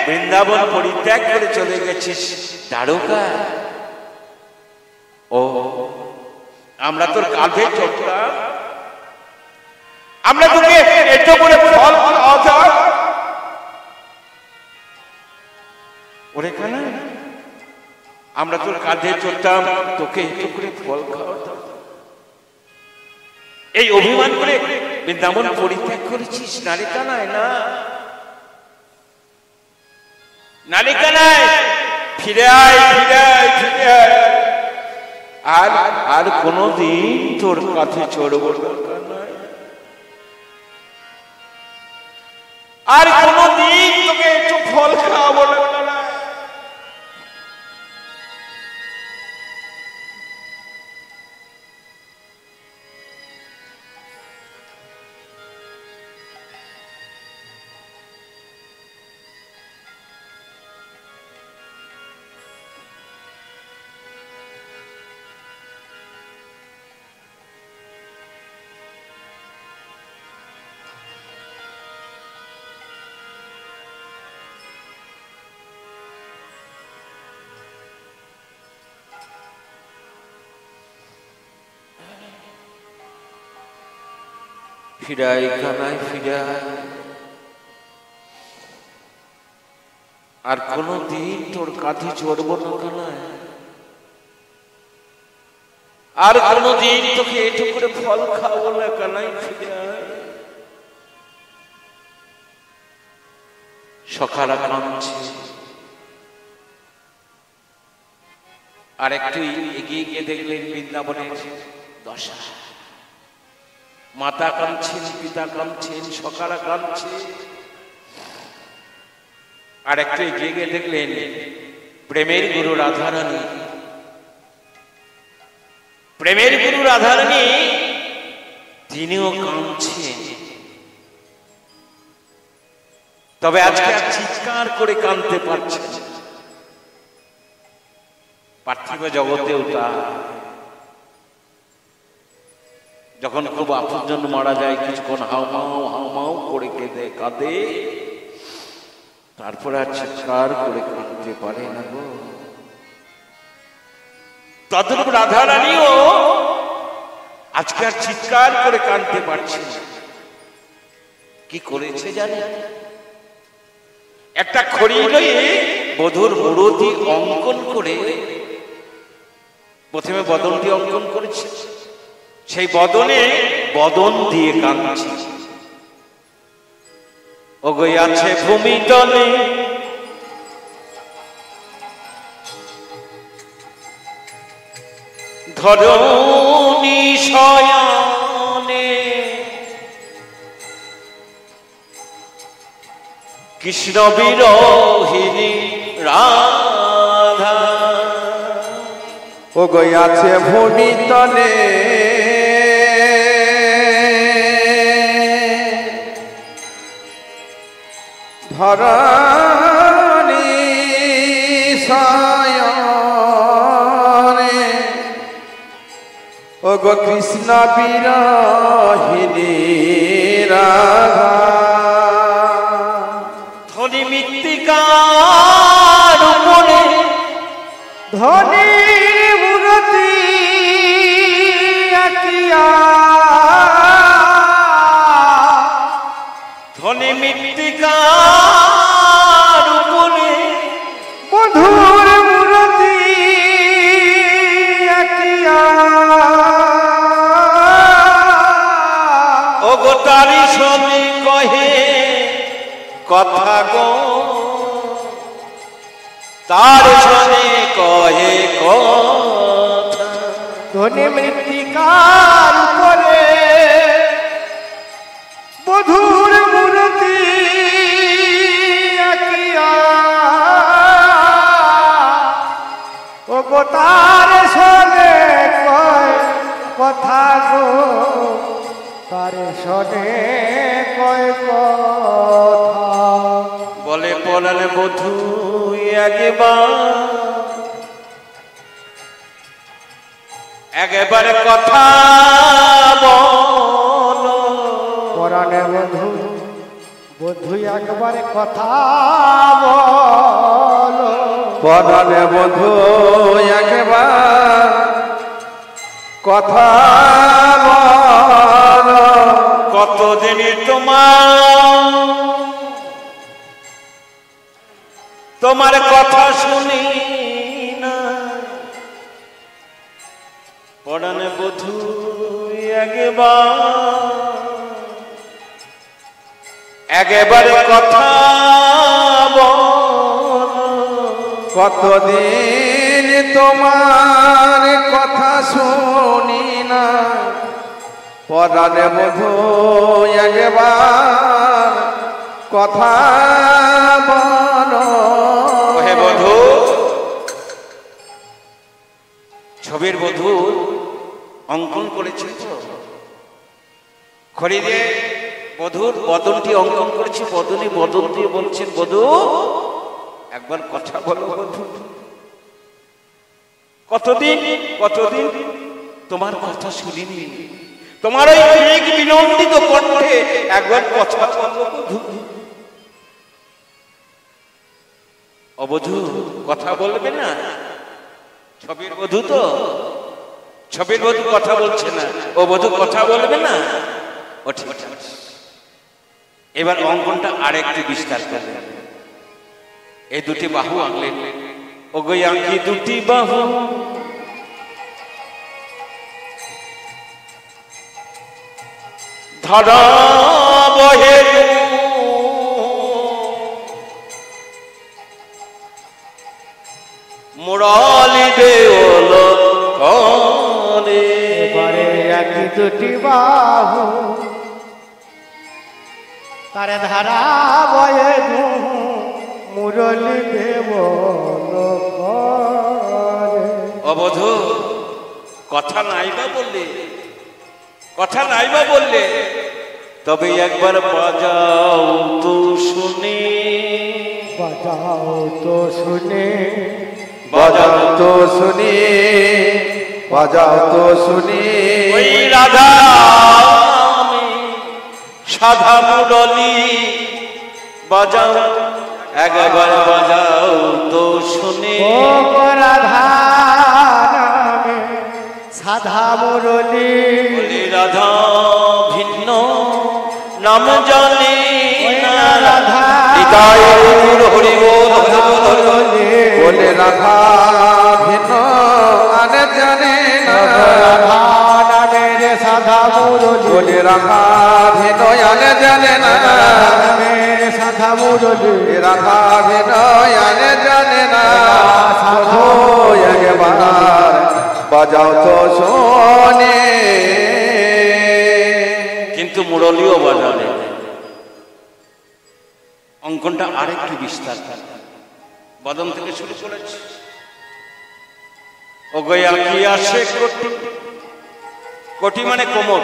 বৃন্দাবন পরিত্যাগ করে চলে গেছিস দ্বারকা ও আমরা তোর কাঁধে চড়তাম আমরা তোকে একটু করে ফল খাওয়াতাম ওরে কানা আমরা তোর কাঁধে চড়তাম তোকে একটু করে ফল খাওয়াতাম এই অভিমান করে বৃন্দাবন পরিত্যাগ করেছিস নারী কানায় না নারী কানায় ফিরে আয় ফিরে আয় ফিরে আয় আর আর কোনদিন তোর কাছে চড়ব আর কোনদিন তোকে একটু ফল খাওয়াবো না ফিরাই কানাই ফিরাই আর কোনদিন তোর কাঁধে চড়বো না কানাই আর কোনদিন তোকে একটু করে ফল খাবো না কানাই ফিরাই সখারা কাঁদছে আর একটু এগিয়ে গিয়ে দেখলেন বৃন্দাবনের দশা মাতা কাঁদছেন পিতা কাঁদছেন সখারা কাঁদছে আর একটু এগিয়ে গিয়ে দেখলেন প্রেমের গুরু রাধারানী প্রেমের গুরু রাধারানী তিনিও কাঁদছেন তবে আজকে চিৎকার করে কাঁদতে পারছেন পার্থিব জগতেও তা যখন খুব আপনজন মারা যায় কিছুক্ষণ হাউমাউ হাউমাউ করে কেঁদে কাঁদে তারপরে আর চিৎকার করে কাঁদতে পারে না গো তদ্রূপ রাধারানীও আজকে আর চিৎকার করে কাঁদতে পারছে না। কি করেছে জানে? একটা খড়ি লয়ে বধূর মুরতি অঙ্কন করে প্রথমে বদনটি অঙ্কন করেছে, সেই বদনে বদন দিয়ে কাঁদছে। ওগো আছে ভূমি তলে ধরণী শয়নে কৃষ্ণ বিরোহিণী রাধা। ও গো আছে ভূমি তলে ধরণী শয়নে ও গো কৃষ্ণ বিরোহিণী রাধা। ধনী মৃত্তিকার উপরে ধনির মূরতি আঁকিয়া ধনী মৃত্তিকার উপরে বধুর মূরতি আঁকিয়া ও গো তারি সনে কহে কথা গো, তার সনে কহে কথা। ধনে মৃত্তিকার উপরে বধুর মূরতি আঁকিয়া ও গো তার শোনে কয় কথা গো, তার শোনে কয় কথা। বলে পরাণ বধূ একেবারে কথা বলো। পরাণে বধূ বধূ একবারে কথা বলো। পরাণে বধূ একবার কথা বলো। কতদিন তোমার কথা শুনি না। পরাণে বধূ একেবারে কথা বলো। কতদিন তোমার কথা শুনি না। পরাণে বধূ একবার কথা বলো। হে বধূ, ছবির বধূ অঙ্কন করেছে তো, খড়ি দিয়ে বধূর বদনটি অঙ্কন করেছে। বদন দিয়ে বলছেন বধূ একবার কথা বলো বধূ। কতদিন তোমার কথা শুনিনি, তোমার ওই এক বিনন্দিত কণ্ঠে একবার কথা বলো বধূ। ও বধূ কথা বলবে না? ছবির বধূ তো, ছবির বধূ কথা বলছে না। ও বধূ কথা বলবে না? ও ঠিক আছে। এবার অঙ্কনটা আরেকটু বিস্তার করলেন। এই দুটি বাহু আঁকলেন। ও গো আঁকি দুটি বাহু ধরা বহে মুরালি দেওল করে। এবারে একই দুটি বাহু তার ধারা বয়ে মুরলি দেব অবধূ কথা নাইবা বললে তবে একবার বাজাও তো শুনি। বাজাও তো শুনে, বাজাও তো শুনি, বাজাও তো শুনি। ওই রাধা সাধা মুরলি বাজাও, একবার বাজাও তো শুনি। ও রাধা সাধা মুরলী বলে রাধা ভিন্ন নাম জানে না রাধা হৃদয় গৌর হরি বল হরি বল হরি বল। বলে রাধা ভিন্ন আর জানে না রাধা নামের সাধা মুরলী বলে রাধা ভিন্ন আর জানে না নামের সাধা মুরলী রাধা ভিন্ন আর জানে না সাধু একবার বাজাও তো শোনে কিন্তু মুরলিও বাজারে অঙ্কনটা আরেকটু বিস্তার বদন থেকে শুরু করেছে ও গয়া কি আসে কোটি কোটি মানে কোমর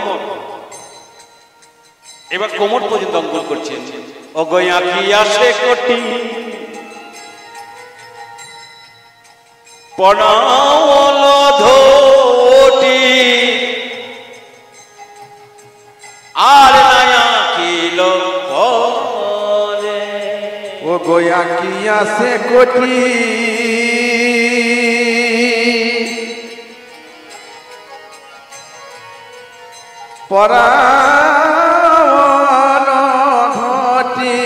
এবার কোমর পর্যন্ত অঙ্কন করছেন ও গয়া কি আসে কোটি পড়াওল ধোটি আর নয়া কিল পরে ও গোয়া কি আসে কোটি পরাণ ঘটি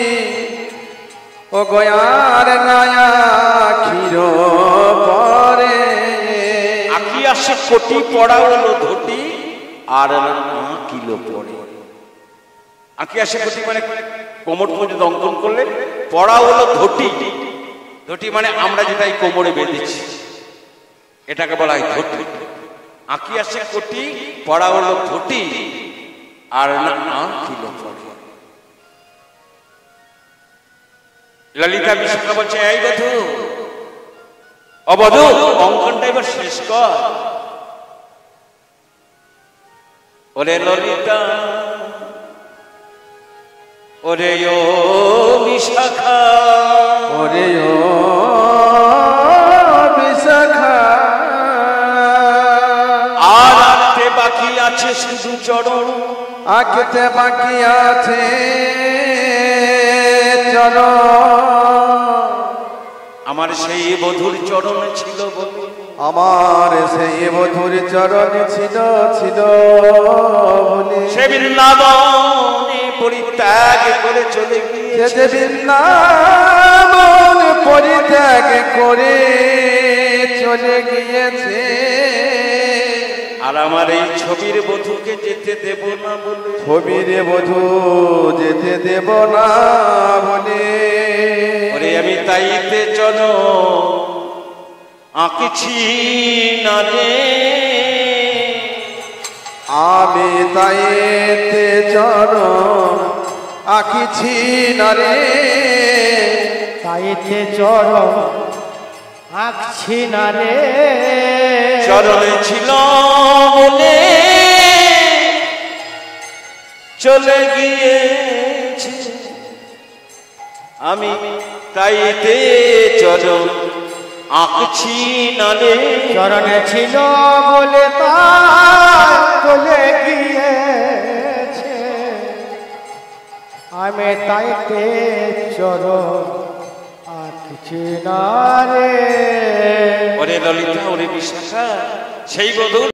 ও গোয়ার নায়া ক্ষীর পরে আকি আসে কোটি পড়া হলো ধটি আর কিলো পরে আকি আসে কোটি মানে কোমর পর্যন্ত অঙ্কন করলে পড়া হলো ধটি ধটি মানে আমরা যেটা এই কোমরে বেঁধেছি এটাকে বলা হয় ধটি আকি আসে কোটি পড়া হলো ধটি আর না কিলো পরে ললিতা বিশাখা বলছে এই বধূ অবধূ অঙ্কনটা এবার শেষ কর ওরে ললিতা ওরে ও বিশাখা ওরে ও বিশাখা আর আনতে বাকি আছে শুধু চরণ আঁকতে বাকি আছে চরণ আমার সেই বধুর চরণ ছিল বলে আমার সেই বধুর চরণ ছিল ছিল বলে সে বৃন্দাবনে পরিত্যাগ করে চলে গিয়েছে সে বৃন্দাবন পরিত্যাগ করে চলে গিয়েছে আর আমার এই ছবির বধুকে যেতে দেব না বলে ছবির বধূ যেতে দেব না বলে ওরে আমি তাইতে চলো আঁকছি না রে আমি তাইতে চরণ আঁকিছি না রে তাইতে চরণ আঁকছি না রে চরণে ছিল বলে চলে গিয়েছে আমি তাইতে চরণ আঁকছি না রে চরণে ছিল বলে তাই চলে গিয়েছে আমি তাইতে চরণ আঁকছি না রে ওরে ললিতা ওরে বিশাখা সেই বধূ